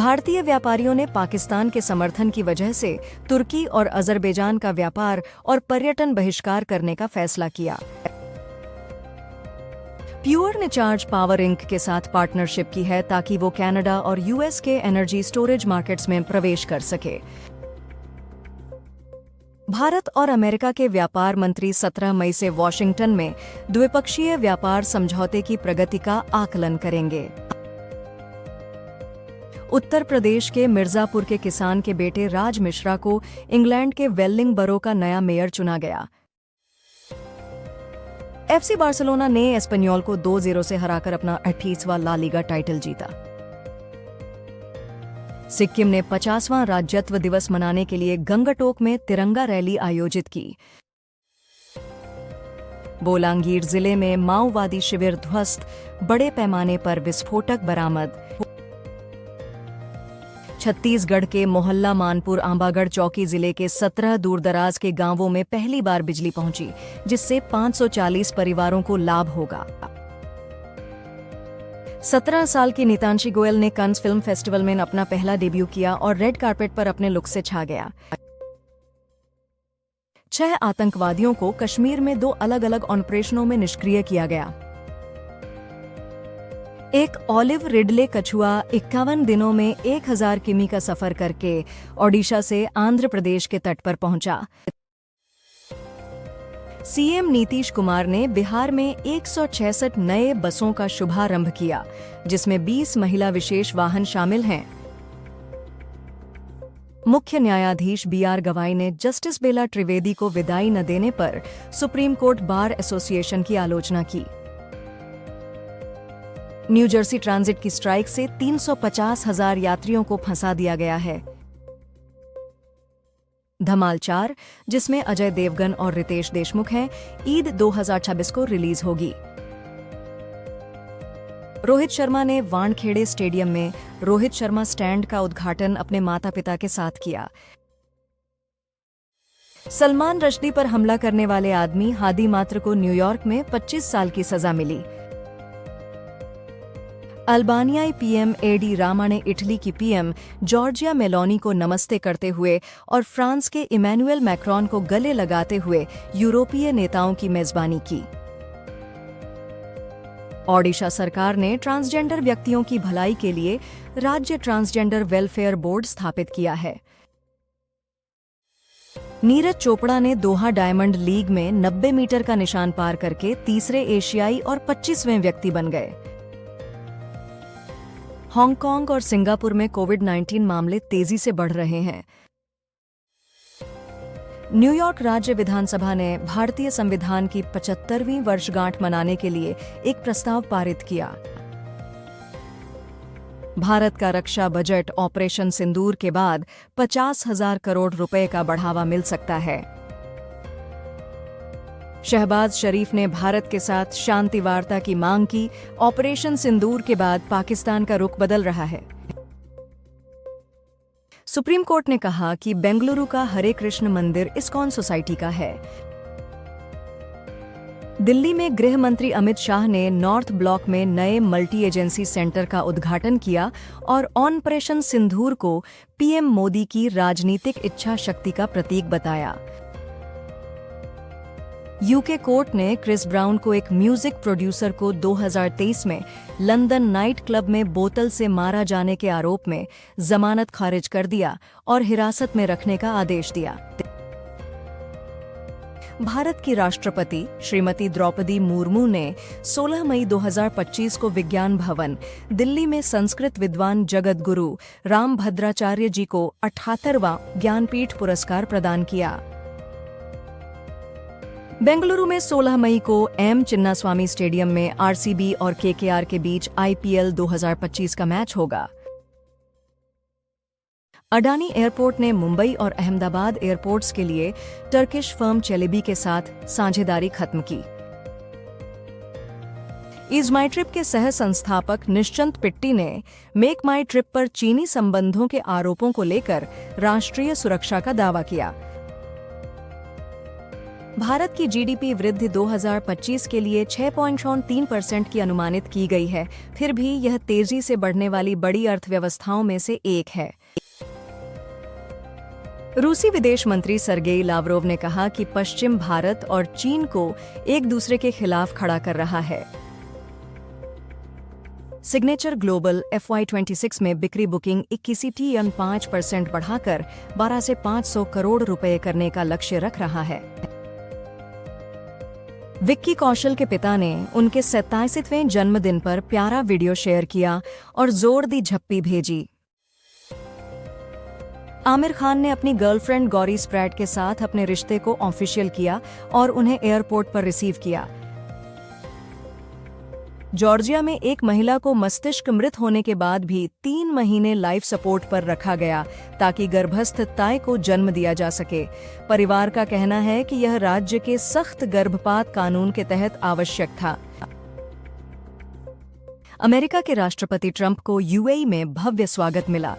भारतीय व्यापारियों ने पाकिस्तान के समर्थन की वजह से तुर्की और अजरबैजान का व्यापार और पर्यटन बहिष्कार करने का फैसला किया। प्योर ने चार्ज पावर इंक के साथ पार्टनरशिप की है ताकि वो कनाडा और यूएस के एनर्जी स्टोरेज मार्केट्स में प्रवेश कर सके। भारत और अमेरिका के व्यापार मंत्री 17 मई से वॉशिंगटन में द्विपक्षीय व्यापार समझौते की प्रगति का आकलन करेंगे। उत्तर प्रदेश के मिर्जापुर के किसान के बेटे राज मिश्रा को इंग्लैंड के वेलिंगबरो का नया मेयर चुना गया। एफसी बार्सिलोना ने एस्पेन्योल को 2-0 से हराकर अपना 28वां ला लीगा टाइटल जीता। सिक्किम ने 50वां राज्यत्व दिवस मनाने के लिए गंगटोक में तिरंगा रैली आयोजित की। बोलांगीर जिले में माओवादी शिविर ध्वस्त, बड़े पैमाने पर विस्फोटक बरामद। छत्तीसगढ़ के मोहल्ला मानपुर आंबागढ़ चौकी जिले के 17 दूरदराज के गांवों में पहली बार बिजली पहुंची, जिससे 540 परिवारों को लाभ होगा। 17 साल की नीतांशी गोयल ने कांस फिल्म फेस्टिवल में अपना पहला डेब्यू किया और रेड कार्पेट पर अपने लुक से छा गया। 6 आतंकवादियों को कश्मीर में 2 अलग-अलग ऑपरेशनों में निष्क्रिय किया गया। एक ऑलिव रिडले कछुआ 51 दिनों में 1000 किमी का सफर करके ओडिशा से आंध्र प्रदेश के तट पर पहुंचा। सीएम नीतीश कुमार ने बिहार में 166 नए बसों का शुभारंभ किया, जिसमें 20 महिला विशेष वाहन शामिल हैं। मुख्य न्यायाधीश बीआर गवाई ने जस्टिस बेला त्रिवेदी को विदाई न देने पर सुप्रीम कोर्ट बार एसोसिएशन की आलोचना की। न्यू जर्सी ट्रांजिट की स्ट्राइक से 350,000 यात्रियों को फंसा दिया गया है। धमाल 4, जिसमें अजय देवगन और रितेश देशमुख हैं, ईद 2026 को रिलीज होगी। रोहित शर्मा ने वानखेड़े स्टेडियम में रोहित शर्मा स्टैंड का उद्घाटन अपने माता पिता के साथ किया। सलमान रश्दी पर हमला करने वाले आदमी हादी मात्र को न्यूयॉर्क में 25 साल की सजा मिली। अल्बानियाई पीएम एडी रामा ने इटली की पीएम जॉर्जिया मेलोनी को नमस्ते करते हुए और फ्रांस के इमैनुएल मैक्रोन को गले लगाते हुए यूरोपीय नेताओं की मेजबानी की। ओडिशा सरकार ने ट्रांसजेंडर व्यक्तियों की भलाई के लिए राज्य ट्रांसजेंडर वेलफेयर बोर्ड स्थापित किया है। नीरज चोपड़ा ने दोहा डायमंड लीग में 90 मीटर का निशान पार करके तीसरे एशियाई और 25वें व्यक्ति बन गए। हांगकांग और सिंगापुर में कोविड-19 मामले तेजी से बढ़ रहे हैं। न्यूयॉर्क राज्य विधानसभा ने भारतीय संविधान की 75वीं वर्षगांठ मनाने के लिए एक प्रस्ताव पारित किया। भारत का रक्षा बजट ऑपरेशन सिंदूर के बाद 50,000 करोड़ रुपए का बढ़ावा मिल सकता है। शहबाज शरीफ ने भारत के साथ शांति वार्ता की मांग की। ऑपरेशन सिंदूर के बाद पाकिस्तान का रुख बदल रहा है। सुप्रीम कोर्ट ने कहा कि बेंगलुरु का हरे कृष्ण मंदिर इस्कॉन सोसाइटी का है। दिल्ली में गृह मंत्री अमित शाह ने नॉर्थ ब्लॉक में नए मल्टी एजेंसी सेंटर का उद्घाटन किया और ऑपरेशन सिंदूर को पीएम मोदी की राजनीतिक इच्छा शक्ति का प्रतीक बताया। यूके कोर्ट ने क्रिस ब्राउन को एक म्यूजिक प्रोड्यूसर को 2023 में लंदन नाइट क्लब में बोतल से मारा जाने के आरोप में जमानत खारिज कर दिया और हिरासत में रखने का आदेश दिया। भारत की राष्ट्रपति श्रीमती द्रौपदी मुर्मू ने 16 मई 2025 को विज्ञान भवन, दिल्ली में संस्कृत विद्वान जगत गुरु रामभद्राचार्य जी को 78वां ज्ञानपीठ पुरस्कार प्रदान किया। बेंगलुरु में 16 मई को एम चिन्नास्वामी स्टेडियम में आरसीबी और केकेआर के बीच आईपीएल 2025 का मैच होगा। अडानी एयरपोर्ट ने मुंबई और अहमदाबाद एयरपोर्ट्स के लिए टर्किश फर्म चेलेबी के साथ साझेदारी खत्म की। ईज माई ट्रिप के सह संस्थापक निश्चंत पिट्टी ने मेक माई ट्रिप पर चीनी संबंधों के आरोपों को लेकर राष्ट्रीय सुरक्षा का दावा किया। भारत की जीडीपी वृद्धि 2025 के लिए 6.3% की अनुमानित की गई है, फिर भी यह तेजी से बढ़ने वाली बड़ी अर्थव्यवस्थाओं में से एक है। रूसी विदेश मंत्री सर्गेई लावरोव ने कहा कि पश्चिम भारत और चीन को एक दूसरे के खिलाफ खड़ा कर रहा है। सिग्नेचर ग्लोबल FY26 में बिक्री बुकिंग 21.5% बढ़ाकर 12 से 500 करोड़ रुपए करने का लक्ष्य रख रहा है। विक्की कौशल के पिता ने उनके 87वें जन्मदिन पर प्यारा वीडियो शेयर किया और जोर दी झप्पी भेजी। आमिर खान ने अपनी गर्लफ्रेंड गौरी स्प्रैट के साथ अपने रिश्ते को ऑफिशियल किया और उन्हें एयरपोर्ट पर रिसीव किया। जॉर्जिया में एक महिला को मस्तिष्क मृत होने के बाद भी 3 महीने लाइफ सपोर्ट पर रखा गया ताकि गर्भस्थ ताई को जन्म दिया जा सके। परिवार का कहना है कि यह राज्य के सख्त गर्भपात कानून के तहत आवश्यक था। अमेरिका के राष्ट्रपति ट्रंप को यूएई में भव्य स्वागत मिला।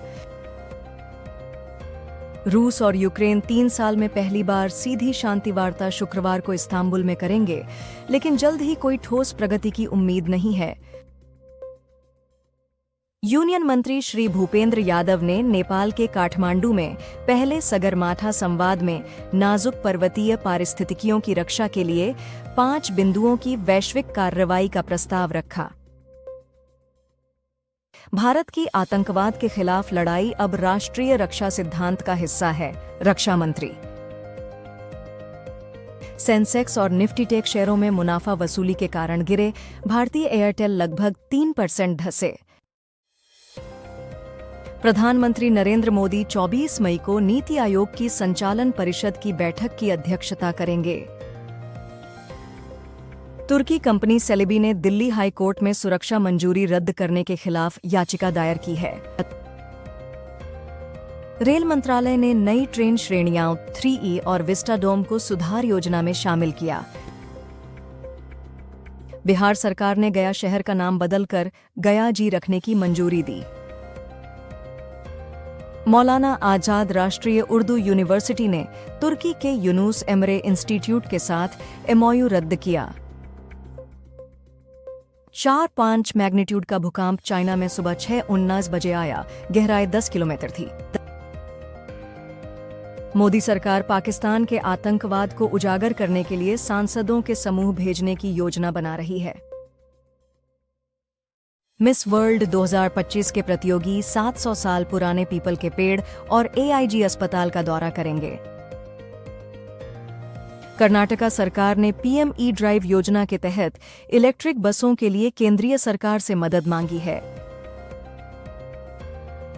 रूस और यूक्रेन 3 साल में पहली बार सीधी शांति वार्ता शुक्रवार को इस्तांबुल में करेंगे, लेकिन जल्द ही कोई ठोस प्रगति की उम्मीद नहीं है। यूनियन मंत्री श्री भूपेंद्र यादव ने नेपाल के काठमांडू में पहले सगरमाथा संवाद में नाजुक पर्वतीय पारिस्थितिकियों की रक्षा के लिए 5 बिंदुओं की वैश्विक कार्रवाई का प्रस्ताव रखा। भारत की आतंकवाद के खिलाफ लड़ाई अब राष्ट्रीय रक्षा सिद्धांत का हिस्सा है, रक्षा मंत्री। सेंसेक्स और निफ्टी टेक शेयरों में मुनाफा वसूली के कारण गिरे, भारतीय एयरटेल लगभग 3% धंसे। प्रधानमंत्री नरेंद्र मोदी 24 मई को नीति आयोग की संचालन परिषद की बैठक की अध्यक्षता करेंगे। तुर्की कंपनी सेलेबी ने दिल्ली हाई कोर्ट में सुरक्षा मंजूरी रद्द करने के खिलाफ याचिका दायर की है। रेल मंत्रालय ने नई ट्रेन श्रेणियां 3E और विस्टाडोम को सुधार योजना में शामिल किया। बिहार सरकार ने गया शहर का नाम बदलकर गया जी रखने की मंजूरी दी। मौलाना आजाद राष्ट्रीय उर्दू यूनिवर्सिटी ने तुर्की के यूनुस एमरे इंस्टीट्यूट के साथ MOU रद्द किया। 4.5 मैग्नीट्यूड का भूकंप चाइना में सुबह 6:19 बजे आया, गहराई 10 किलोमीटर थी। मोदी सरकार पाकिस्तान के आतंकवाद को उजागर करने के लिए सांसदों के समूह भेजने की योजना बना रही है। मिस वर्ल्ड 2025 के प्रतियोगी 700 साल पुराने पीपल के पेड़ और AIG अस्पताल का दौरा करेंगे। कर्नाटका सरकार ने PM E-ड्राइव योजना के तहत इलेक्ट्रिक बसों के लिए केंद्रीय सरकार से मदद मांगी है।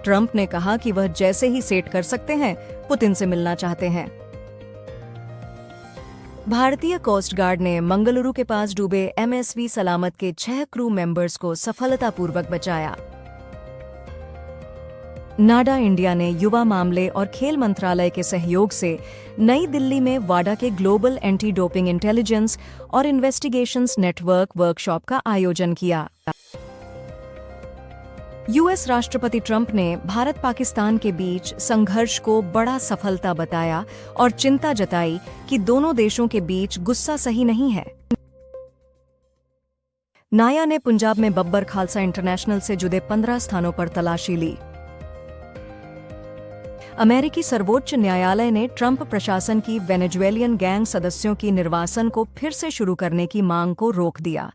ट्रंप ने कहा कि वह जैसे ही सेट कर सकते हैं, पुतिन से मिलना चाहते हैं। भारतीय कोस्ट गार्ड ने मंगलुरु के पास डूबे MSV सलामत के 6 क्रू मेंबर्स को सफलतापूर्वक बचाया। नाडा इंडिया ने युवा मामले और खेल मंत्रालय के सहयोग से नई दिल्ली में वाडा के ग्लोबल एंटी डोपिंग इंटेलिजेंस और इन्वेस्टिगेशंस नेटवर्क वर्कशॉप का आयोजन किया। US राष्ट्रपति ट्रंप ने भारत पाकिस्तान के बीच संघर्ष को बड़ा सफलता बताया और चिंता जताई कि दोनों देशों के बीच गुस्सा सही नहीं है। नाया ने पंजाब में बब्बर खालसा इंटरनेशनल से जुड़े 15 स्थानों पर तलाशी ली। अमेरिकी सर्वोच्च न्यायालय ने ट्रंप प्रशासन की वेनेजुएलियन गैंग सदस्यों की निर्वासन को फिर से शुरू करने की मांग को रोक दिया।